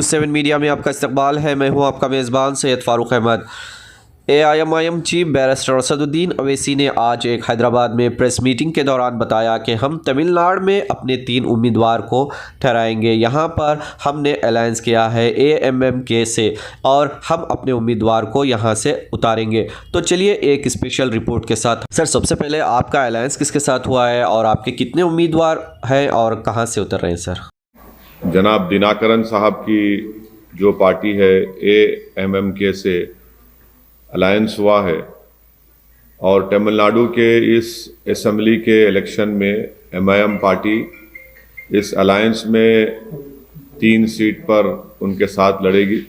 News 7 media में आपका इस्तकबाल है। मैं हूं आपका मेज़बान Syed Farooq Ahmed. AIMIM chief barrister Asaduddin Owaisi ने आज एक हैदराबाद में प्रेस मीटिंग के दौरान बताया कि हम तमिलनाडु में अपने 3 उम्मीदवार को ठहराएंगे। यहां पर हमने अलायंस किया है AMMK से और हम अपने उम्मीदवार को यहां से उतारेंगे। तो चलिए एक स्पेशल रिपोर्ट के साथ। सर, सबसे पहले आपका अलायंस किसके साथ हुआ है और आपके कितने उम्मीदवार हैं और कहाँ से उतर रहे हैं सर? जनाब दिनाकरन साहब की जो पार्टी है AMMK से अलायंस हुआ है और तमिलनाडु के इस असेंबली के इलेक्शन में MIM पार्टी इस अलायंस में 3 सीट पर उनके साथ लड़ेगी।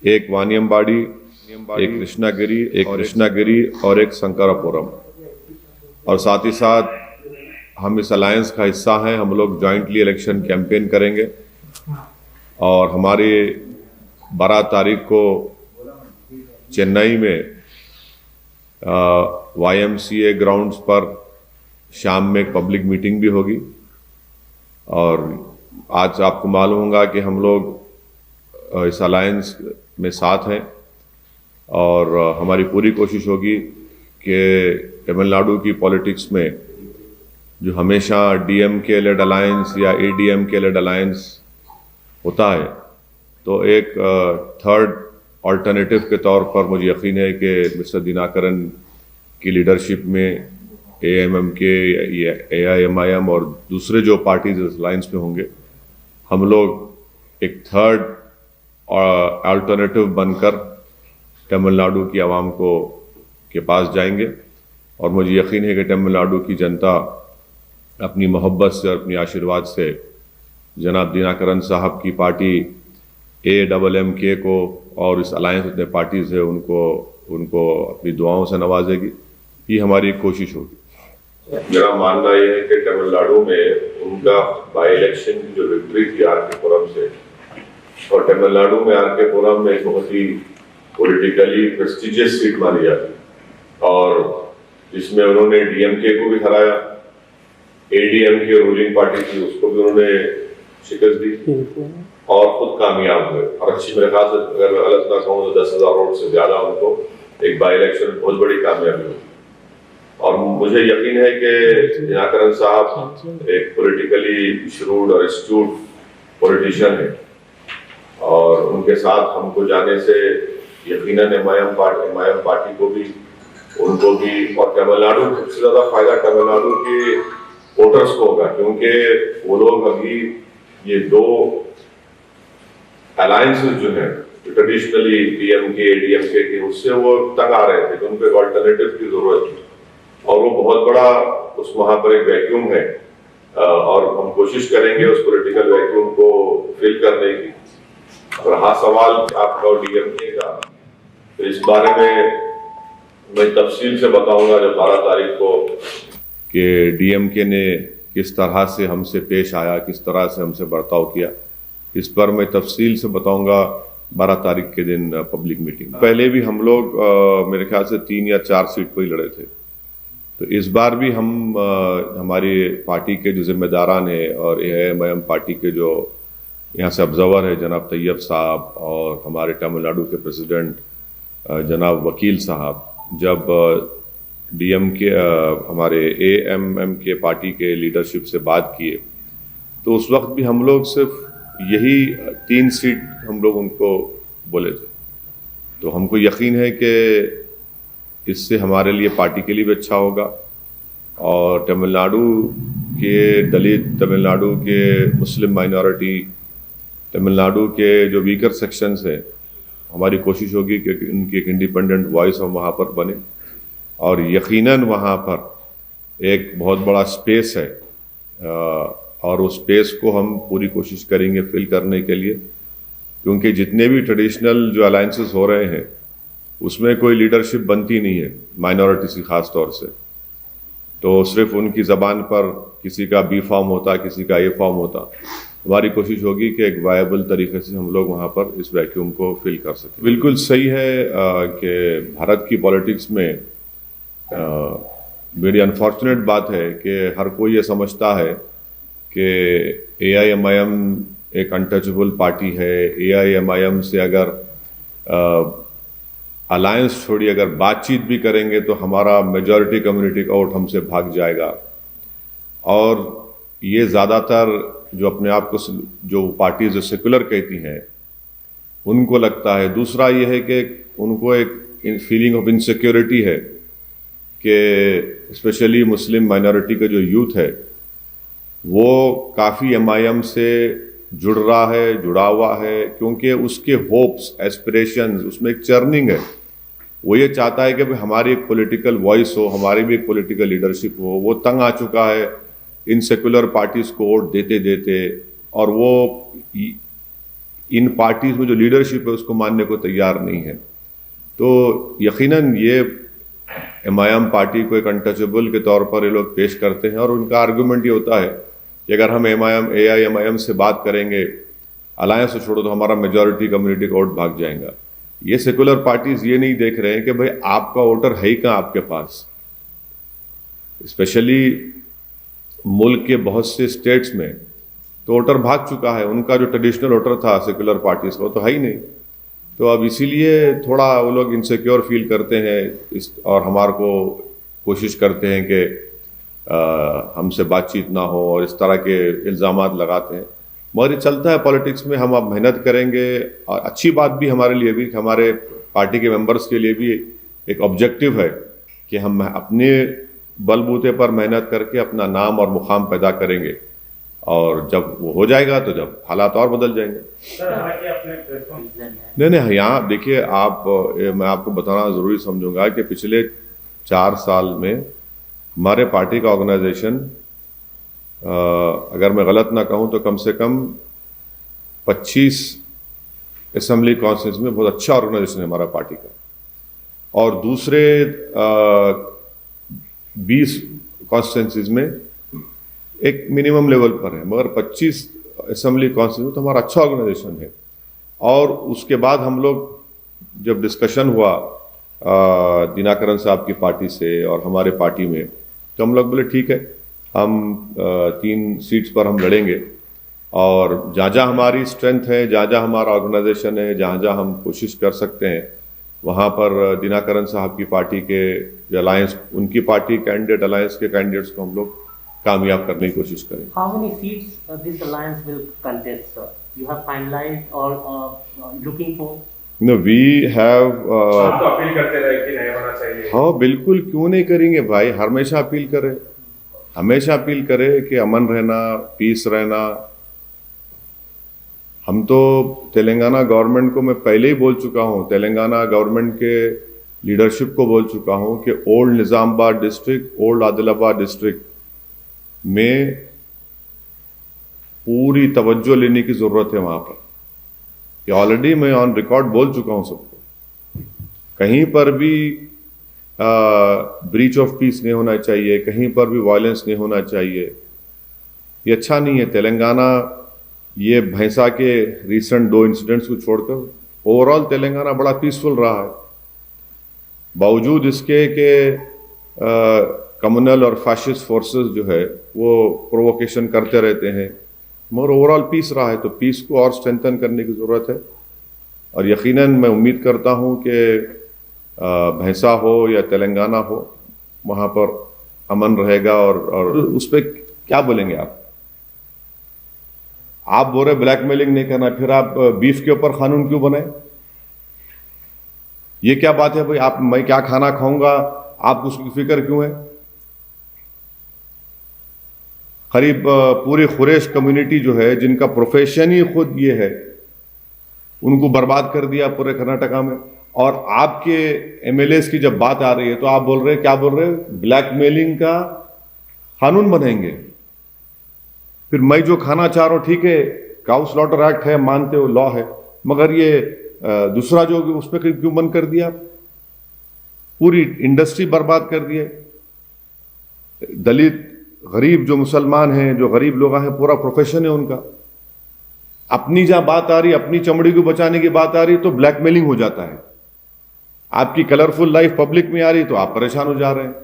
एक वानियमबाड़ी, एक कृष्णागिरी और एक शंकरापुरम। और साथ ही साथ हम इस अलायंस का हिस्सा हैं। हम लोग जॉइंटली इलेक्शन कैंपेन करेंगे और हमारी 12 तारीख को चेन्नई में YMCA ग्राउंड्स पर शाम में एक पब्लिक मीटिंग भी होगी। और आज आपको मालूम होगा कि हम लोग इस अलायंस में साथ हैं और हमारी पूरी कोशिश होगी कि तमिलनाडु की पॉलिटिक्स में जो हमेशा DMK लेड अलायंस या ADMK लेड अलायंस होता है, तो एक थर्ड अल्टरनेटिव के तौर पर मुझे यकीन है कि मिस्टर दिनाकरन की लीडरशिप में AMMK या AIMIM और दूसरे जो पार्टीज इस अलायंस में होंगे, हम लोग एक थर्ड अल्टरनेटिव बनकर तमिलनाडु की आवाम के पास जाएंगे। और मुझे यकीन है कि तमिलनाडु की जनता अपनी मोहब्बत से और अपनी आशीर्वाद से जनाब दिनाकरन साहब की पार्टी AMMK को और इस अलायंस जितने पार्टीज है उनको अपनी दुआओं से नवाजेगी। ये हमारी कोशिश होगी। मेरा मानना यह है कि तमिलनाडु में उनका बाई इलेक्शन की जो विक्ट्री थी आरकेपुरम से, और तमिलनाडु में आरकेपुरम में एक बहुत ही पॉलिटिकली प्रेस्टिजियस सीट मानी जाती और जिसमें उन्होंने DMK को भी हराया, ADMK रूलिंग पार्टी थी उसको भी उन्होंने शिकस्त दी और खुद कामयाब हुए। और अच्छी मेरे ख्याल से अगर मैं गलत ना कहूँ तो 10,000 वोट से ज्यादा उनको एक बाई इलेक्शन बहुत बड़ी कामयाबी हुई। और मुझे यकीन है कि दिनाकरन साहब एक पॉलिटिकली श्रूड और एस्ट्यूट पॉलिटिशियन है और उनके साथ हमको जाने से यकीनन MIM पार्टी को भी, उनको भी, और तमिलनाडु सबसे ज्यादा फायदा तमिलनाडु के वोटर्स को होगा, क्योंकि वो लोग अभी ये 2 अलायंसेस जो है ट्रेडिशनली DMK ADMK के, उससे वो तंग आ रहे थे तो उनको एक अल्टरनेटिव की जरूरत थी और वो बहुत बड़ा उस वहां पर एक वैक्यूम है और हम कोशिश करेंगे उस पॉलिटिकल वैक्यूम को फिल करने की। और हाँ, सवाल आपका DMK का, तो इस बारे में मैं तफसील से बताऊंगा जब 12 तारीख को कि DMK ने किस तरह से हमसे पेश आया, किस तरह से हमसे बर्ताव किया, इस पर मैं तफसील से बताऊंगा 12 तारीख के दिन पब्लिक मीटिंग। पहले भी हम लोग मेरे ख्याल से 3 या 4 सीट पर ही लड़े थे, तो इस बार भी हम हमारी पार्टी के जो जिम्मेदारान हैं और AIMIM पार्टी के जो यहाँ से ऑब्जर्वर है जनाब तैयब साहब और हमारे तमिलनाडु के प्रेसिडेंट जनाब वकील साहब, जब DMK हमारे AMMK पार्टी के लीडरशिप से बात किए तो उस वक्त भी हम लोग सिर्फ यही 3 सीट हम लोग उनको बोले थे। तो हमको यकीन है कि इससे हमारे लिए पार्टी के लिए भी अच्छा होगा और तमिलनाडु के दलित, तमिलनाडु के मुस्लिम माइनॉरिटी, तमिलनाडु के जो वीकर सेक्शंस हैं, हमारी कोशिश होगी कि उनकी एक इंडिपेंडेंट वॉइस हम वहाँ पर बने। और यकीनन वहाँ पर एक बहुत बड़ा स्पेस है और उस स्पेस को हम पूरी कोशिश करेंगे फिल करने के लिए, क्योंकि जितने भी ट्रेडिशनल जो अलायंसेस हो रहे हैं उसमें कोई लीडरशिप बनती नहीं है माइनॉरिटीज की खास तौर से। तो सिर्फ उनकी ज़बान पर किसी का B फॉर्म होता, किसी का A फॉर्म होता। हमारी कोशिश होगी कि एक वायबल तरीके से हम लोग वहाँ पर इस वैक्यूम को फिल कर सकें। बिल्कुल सही है कि भारत की पॉलिटिक्स में बड़ी अनफॉर्चुनेट बात है कि हर कोई ये समझता है कि AIMIM एक अनटचेबल पार्टी है। एआईएमआईएम से अगर अलायंस छोड़ी अगर बातचीत भी करेंगे तो हमारा मेजॉरिटी कम्युनिटी का वोट हमसे भाग जाएगा। और ये ज़्यादातर जो अपने आप को जो पार्टीज जो सेकुलर कहती हैं उनको लगता है। दूसरा ये है कि उनको एक फीलिंग ऑफ इनसिक्योरिटी है कि स्पेशली मुस्लिम माइनॉरिटी का जो यूथ है वो काफ़ी एमआईएम से जुड़ा हुआ है, क्योंकि उसके होप्स एस्पिरेशंस उसमें एक चर्निंग है। वो ये चाहता है कि भाई हमारी एक पॉलिटिकल वॉइस हो, हमारी भी एक पॉलिटिकल लीडरशिप हो। वो तंग आ चुका है इन सेकुलर पार्टीज को वोट देते देते, और वो इन पार्टीज में जो लीडरशिप है उसको मानने को तैयार नहीं है। तो यकीनन ये एमआईएम पार्टी को एक अनटचेबल के तौर पर ये लोग पेश करते हैं, और उनका आर्गुमेंट ये होता है कि अगर हम एआईएमआईएम से बात करेंगे, अलायंस को छोड़ो, तो हमारा मेजॉरिटी कम्युनिटी का वोट भाग जाएगा। ये सेकुलर पार्टीज ये नहीं देख रहे हैं कि भाई आपका वोटर है ही कहाँ आपके पास। स्पेशली मुल्क के बहुत से स्टेट्स में तो वोटर भाग चुका है, उनका जो ट्रेडिशनल वोटर था सेकुलर पार्टीज का वो तो है ही नहीं। तो अब इसीलिए थोड़ा वो लोग इनसिक्योर फील करते हैं और हमारे को कोशिश करते हैं कि हमसे बातचीत ना हो और इस तरह के इल्ज़ामात लगाते हैं। मगर ये चलता है पॉलिटिक्स में। हम अब मेहनत करेंगे, और अच्छी बात भी हमारे लिए भी, हमारे पार्टी के मेंबर्स के लिए भी एक ऑब्जेक्टिव है कि हम अपने बलबूते पर मेहनत करके अपना नाम और मुकाम पैदा करेंगे, और जब वो हो जाएगा तो जब हालात और बदल जाएंगे। नहीं, यहाँ देखिए, मैं आपको बताना ज़रूरी समझूंगा कि पिछले 4 साल में हमारे पार्टी का ऑर्गेनाइजेशन, अगर मैं गलत ना कहूँ तो कम से कम 25 असेंबली कॉन्फ्रेंस में बहुत अच्छा ऑर्गेनाइजेशन है हमारा पार्टी का, और दूसरे 20 कॉन्स्टिट्यूंसीज में एक मिनिमम लेवल पर है, मगर 25 असेंबली कॉन्स्टिट्यूंसी में तो हमारा अच्छा ऑर्गेनाइजेशन है। और उसके बाद हम लोग जब डिस्कशन हुआ दिनाकरन साहब की पार्टी से और हमारे पार्टी में, तो हम लोग बोले ठीक है, हम 3 सीट्स पर हम लड़ेंगे, और जहाँ जहाँ हमारी स्ट्रेंथ है, जहाँ जहाँ हमारा ऑर्गेनाइजेशन है, जहाँ जहाँ हम कोशिश कर सकते हैं, वहाँ पर दिनाकरन साहब की पार्टी के अलायंस, उनकी पार्टी कैंडिडेट, अलायंस के कैंडिडेट्स को हम लोग कामयाब करने की कोशिश करें। How many seats this alliance will contest, sir? You have finalized or looking for? No, we have. आप तो अपील करते रहे कि नहीं होना चाहिए। हाँ बिल्कुल, क्यों नहीं करेंगे भाई, हमेशा अपील करें, हमेशा अपील करें कि अमन रहना, पीस रहना। हम तो तेलंगाना गवर्नमेंट को मैं पहले ही बोल चुका हूँ, तेलंगाना गवर्नमेंट के लीडरशिप को बोल चुका हूँ कि old Nizamabad district, old Adilabad district में पूरी तवज्जो लेने की ज़रूरत है वहाँ पर। कि ऑलरेडी मैं ऑन रिकॉर्ड बोल चुका हूँ सबको, कहीं पर भी ब्रीच ऑफ पीस नहीं होना चाहिए, कहीं पर भी वायलेंस नहीं होना चाहिए। ये अच्छा नहीं है। तेलंगाना, ये भैंसा के रिसेंट 2 इंसिडेंट्स को छोड़कर ओवरऑल तेलंगाना बड़ा पीसफुल रहा है, बावजूद इसके कि कम्युनल और फैशिस्ट फोर्सेस जो है वो प्रोवोकेशन करते रहते हैं, मगर ओवरऑल पीस रहा है। तो पीस को और स्ट्रेंथन करने की ज़रूरत है, और यकीनन मैं उम्मीद करता हूँ कि भैंसा हो या तेलंगाना हो, वहाँ पर अमन रहेगा। और उस पर क्या बोलेंगे आप बोल रहे ब्लैकमेलिंग नहीं करना, फिर आप बीफ के ऊपर कानून क्यों बनाए? ये क्या बात है भाई? मैं क्या खाना खाऊंगा, आपको उसकी फिक्र क्यों है? करीब पूरी खुरेश कम्युनिटी जो है, जिनका प्रोफेशन ही खुद ये है, उनको बर्बाद कर दिया पूरे कर्नाटका में। और आपके एमएलएस की जब बात आ रही है तो आप बोल रहे हैं, क्या बोल रहे हैं? ब्लैकमेलिंग का कानून बनाएंगे। फिर मैं जो खाना चाह रहा हूं, ठीक है, काउ स्लॉटर एक्ट है, मानते हो, लॉ है, मगर ये दूसरा जो उस पर क्यों बंद कर दिया? पूरी इंडस्ट्री बर्बाद कर दिए। दलित, गरीब जो मुसलमान हैं, जो गरीब लोग हैं, पूरा प्रोफेशन है उनका। अपनी जहां बात आ रही, अपनी चमड़ी को बचाने की बात आ रही, तो ब्लैकमेलिंग हो जाता है। आपकी कलरफुल लाइफ पब्लिक में आ रही तो आप परेशान हो जा रहे हैं।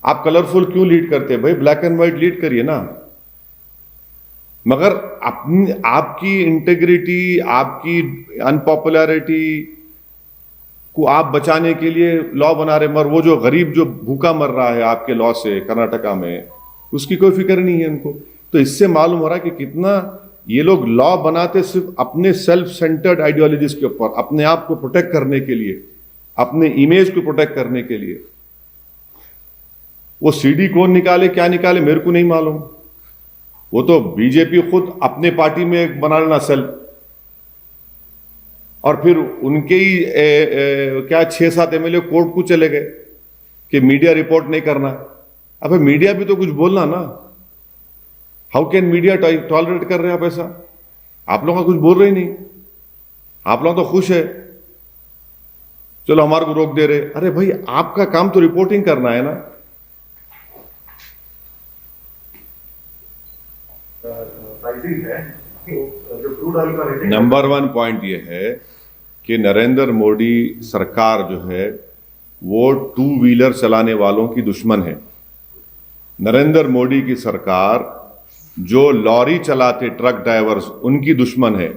आप कलरफुल क्यों लीड करते हैं भाई? ब्लैक एंड व्हाइट लीड करिए ना। मगर अपनी आपकी इंटेग्रिटी, आपकी अनपॉपुलैरिटी को आप बचाने के लिए लॉ बना रहे, मगर वो जो गरीब जो भूखा मर रहा है आपके लॉ से कर्नाटका में, उसकी कोई फिक्र नहीं है इनको। तो इससे मालूम हो रहा है कि कितना ये लोग लॉ बनाते सिर्फ अपने सेल्फ सेंटर्ड आइडियोलॉजीज के ऊपर, अपने आप को प्रोटेक्ट करने के लिए, अपने इमेज को प्रोटेक्ट करने के लिए। वो सीडी कौन निकाले क्या निकाले मेरे को नहीं मालूम, वो तो बीजेपी खुद अपने पार्टी में एक बना लेना सेल, और फिर उनके ही क्या 6-7 एमएलए कोर्ट को चले गए कि मीडिया रिपोर्ट नहीं करना। अब मीडिया भी तो कुछ बोलना ना। हाउ कैन मीडिया टॉलरेट कर रहे हैं आप ऐसा? आप लोग कुछ बोल रहे ही नहीं, आप लोग तो खुश है, चलो हमारे को रोक दे रहे। अरे भाई आपका काम तो रिपोर्टिंग करना है ना। प्राइसिंग है तो जो क्रूड ऑयल का रेटिंग नंबर 1 पॉइंट ये है कि नरेंद्र मोदी सरकार जो है वो 2 व्हीलर चलाने वालों की दुश्मन है। नरेंद्र मोदी की सरकार जो लॉरी चलाते ट्रक ड्राइवर्स उनकी दुश्मन है।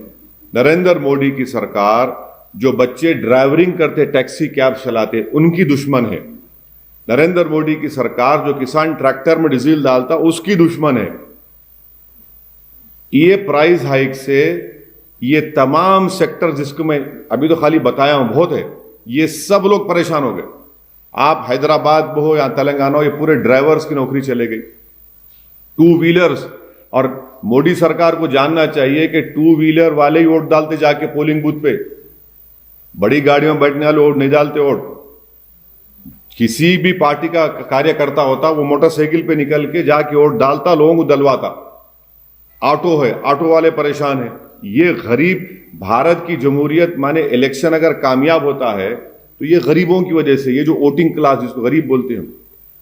नरेंद्र मोदी की सरकार जो बच्चे ड्राइवरिंग करते टैक्सी कैब चलाते उनकी दुश्मन है। नरेंद्र मोदी की सरकार जो किसान ट्रैक्टर में डीजल डालता उसकी दुश्मन है। ये प्राइस हाइक से ये तमाम सेक्टर जिसको मैं अभी तो खाली बताया हूं बहुत है, ये सब लोग परेशान हो गए। आप हैदराबाद में हो या तेलंगाना हो, ये पूरे ड्राइवर्स की नौकरी चले गई, 2 व्हीलर्स। और मोदी सरकार को जानना चाहिए कि 2 व्हीलर वाले ही वोट डालते जाके पोलिंग बूथ पे, बड़ी गाड़ियों में बैठने वाले वोट नहीं डालते। वोट किसी भी पार्टी का कार्यकर्ता होता वो मोटरसाइकिल पे निकल के जाके वोट डालता, लोगों को दलवाता। ऑटो है, ऑटो वाले परेशान है। ये गरीब भारत की जमहूरियत माने इलेक्शन अगर कामयाब होता है तो ये गरीबों की वजह से, ये जो वोटिंग क्लास जिसको गरीब बोलते हैं,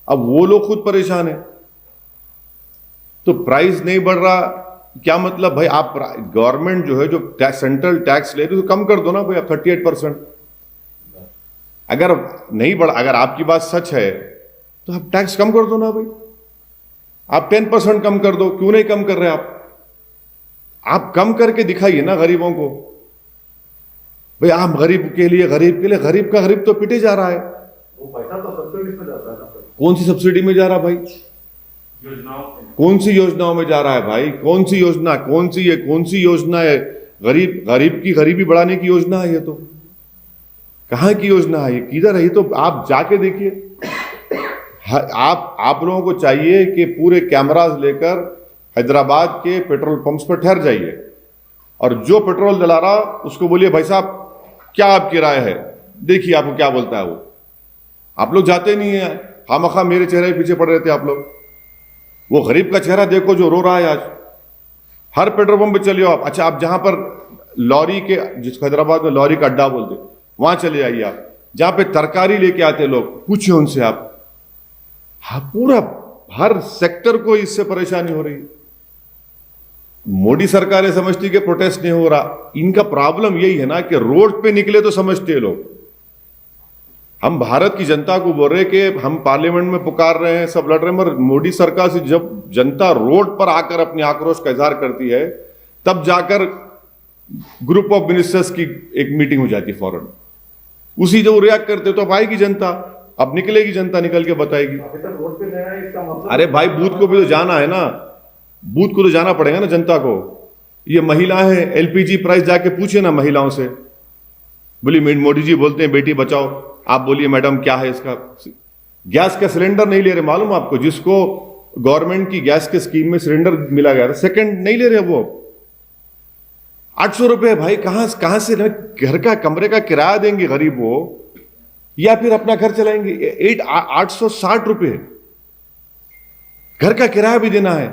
अब वो लोग खुद परेशान है। तो प्राइस नहीं बढ़ रहा क्या मतलब भाई? आप गवर्नमेंट जो है जो सेंट्रल टैक्स ले रही है तो कम कर दो ना भाई, आप 38%। अगर नहीं बढ़ा, अगर आपकी बात सच है तो आप टैक्स कम कर दो ना भाई, आप 10% कम कर दो। क्यों नहीं कम कर रहे आप कम करके दिखाइए ना गरीबों को। भाई आप गरीब के लिए, गरीब का गरीब तो पिटे जा रहा है। वो पैसा तो सब्सिडी में जाता है ना। कौन सी सब्सिडी में जा रहा भाई? योजनाओं कौन सी योजनाओं में जा रहा है भाई? कौन सी योजना, कौन सी योजना है? गरीब की गरीबी बढ़ाने की योजना है ये तो। कहां की योजना है ये? किधर है ये? तो आप जाके देखिए। आप लोगों को चाहिए कि पूरे कैमरास लेकर हैदराबाद के पेट्रोल पंप्स पर ठहर जाइए और जो पेट्रोल डला रहा उसको बोलिए भाई साहब क्या आपकी राय है, देखिए आपको क्या बोलता है वो। आप लोग जाते नहीं है, खामखा मेरे चेहरे पीछे पड़ रहे थे आप लोग। वो गरीब का चेहरा देखो जो रो रहा है आज। हर पेट्रोल पंप पे चलिए आप। अच्छा, आप जहां पर लॉरी के, जिस हैदराबाद में लॉरी का अड्डा बोलते, वहां चले आइए आप। जहां पे तरकारी लेके आते लोग, पूछिए उनसे आप। हाँ, पूरा हर सेक्टर को इससे परेशानी हो रही है। मोदी सरकार ये समझती कि प्रोटेस्ट नहीं हो रहा। इनका प्रॉब्लम यही है ना कि रोड पे निकले तो समझते हैं लोग। हम भारत की जनता को बोल रहे कि हम पार्लियामेंट में पुकार रहे हैं, सब लड़ रहे हैं, मगर मोदी सरकार से जब जनता रोड पर आकर अपने आक्रोश का इजहार करती है तब जाकर ग्रुप ऑफ मिनिस्टर्स की एक मीटिंग हो जाती है फौरन। उसी जो रिएक्ट करते तो अब आएगी जनता, अब निकलेगी जनता, निकल के बताएगी। अभी तक रोड पे नहीं आया, इसका मतलब अरे भाई बूथ को भी तो जाना है ना, बूथ को तो जाना पड़ेगा ना जनता को। ये महिलाएं हैं, एलपीजी प्राइस जाके पूछे ना महिलाओं से। बोली मोदी जी बोलते हैं बेटी बचाओ, आप बोलिए मैडम क्या है इसका? गैस का सिलेंडर नहीं ले रहे, मालूम आपको? जिसको गवर्नमेंट की गैस के स्कीम में सिलेंडर मिला गया था, सेकंड नहीं ले रहे वो। 800 रुपए भाई, कहां से घर का कमरे का किराया देंगे गरीब वो, या फिर अपना घर चलाएंगे? 860 रुपए घर का किराया भी देना है,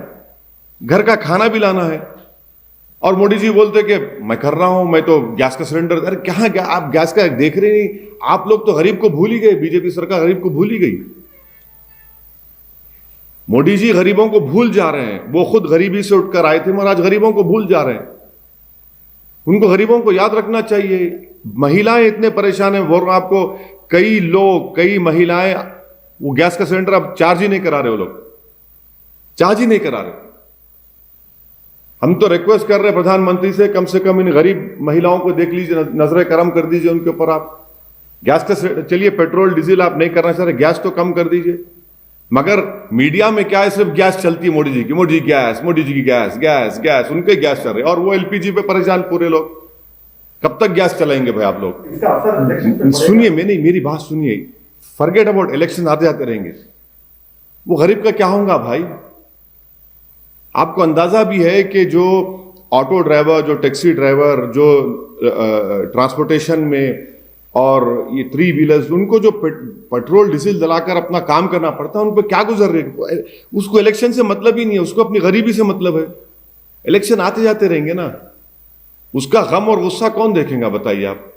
घर का खाना भी लाना है। और मोदी जी बोलते कि मैं कर रहा हूं, मैं तो गैस का सिलेंडर। अरे कहां गया? आप गैस का देख रहे नहीं। आप लोग तो गरीब को भूल ही गए, बीजेपी सरकार गरीब को भूल ही गई। मोदी जी गरीबों को भूल जा रहे हैं। वो खुद गरीबी से उठकर आए थे मगर आज गरीबों को भूल जा रहे हैं। उनको गरीबों को याद रखना चाहिए। महिलाएं इतने परेशान हैं, बोल रहा हूं आपको, कई लोग, कई महिलाएं वो गैस का सिलेंडर अब चार्ज ही नहीं करा रहे, वो लोग चार्ज ही नहीं करा रहे। हम तो रिक्वेस्ट कर रहे हैं प्रधानमंत्री से कम इन गरीब महिलाओं को देख लीजिए, नजर करम कर दीजिए उनके ऊपर। आप गैस का चलिए पेट्रोल डीजल आप नहीं करना चाह रहे, गैस तो कम कर दीजिए। मगर मीडिया में क्या है, सिर्फ गैस चलती है मोदी जी की, मोदी गैस, मोदी जी की गैस, गैस गैस, उनके गैस चल रहे और वो एलपीजी पे परेशान पूरे लोग। कब तक गैस चलाएंगे भाई आप लोग? इसका असर इलेक्शन पे पड़ेगा। सुनिए, मेरी बात सुनिए, फॉरगेट अबाउट इलेक्शन, आते जाते रहेंगे। वो गरीब का क्या होगा भाई? आपको अंदाजा भी है कि जो ऑटो ड्राइवर, जो टैक्सी ड्राइवर, जो ट्रांसपोर्टेशन में और ये 3 व्हीलर्स, उनको जो पेट्रोल डीजल जलाकर अपना काम करना पड़ता है, उन पर क्या गुजर रहे? उसको इलेक्शन से मतलब ही नहीं है, उसको अपनी गरीबी से मतलब है। इलेक्शन आते जाते रहेंगे ना, उसका गम और गुस्सा कौन देखेगा बताइए आप?